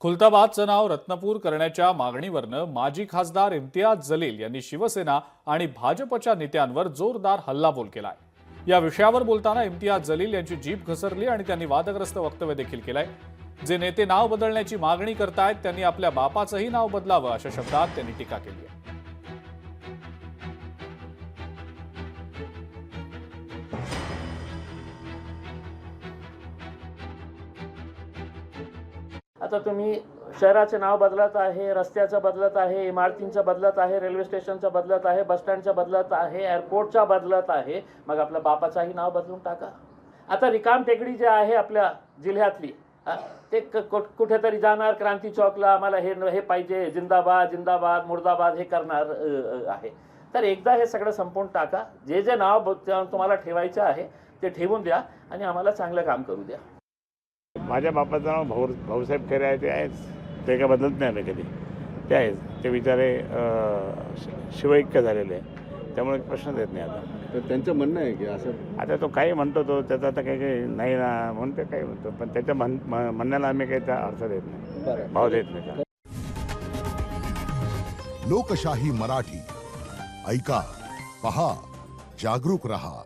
खुलताबादचं नाव रत्नपूर करण्याच्या मागणीवरनं माजी खासदार इम्तियाज जलील यांनी शिवसेना आणि भाजपच्या नेत्यांवर जोरदार हल्लाबोल केलाय। या विषयावर बोलताना इम्तियाज जलील यांची जीभ घसरली आणि त्यांनी वादग्रस्त वक्तव्य देखील केलंय। जे नेते नाव बदलण्याची मागणी करतायत त्यांनी आपल्या बापाचंही नाव बदलावं अशा शब्दात त्यांनी टीका केली आहे। आता तुम्ही शहराचे नाव बदलत आहे, रस्त्याचं बदलत आहे, इमारतींचं बदलत आहे, रेल्वे स्टेशनचं बदलत आहे, बस स्टँडचं बदलत आहे, एअरपोर्टचा बदलत आहे, मग आपल्या बापाचाही नाव बदलून टाका। आता रिकाम टेकडी जे आहे आपल्या जिल्ह्यातली ते कुठेतरी जाणार क्रांती चौकला, आम्हाला हे पाहिजे, जिंदाबाद जिंदाबाद मुर्दाबाद हे करणार आहे। तर एकदा हे सगळं संपवून टाका। जे नाव तुम्हाला ठेवायचं आहे ते ठेवून द्या आणि आम्हाला चांगलं काम करू द्या। माझ्या बापाचं नाव भाऊसाहेब खरे आहे, ते आहेच, ते काय बदलत नाही आम्ही कधी, ते आहेच। ते विचारे शिवैक्य झालेले आहे, त्यामुळे प्रश्नच येत नाही आता। तर त्यांचं म्हणणं आहे की असं आता तो काही म्हणतो, तो त्याचा आता काही नाही ना म्हणतो, काही म्हणतो, पण त्याच्या म्हणण्याला आम्ही काही त्या अर्थ देत नाही, भाव देत नाही। लोकशाही मराठी ऐका, पहा, जागरूक रहा।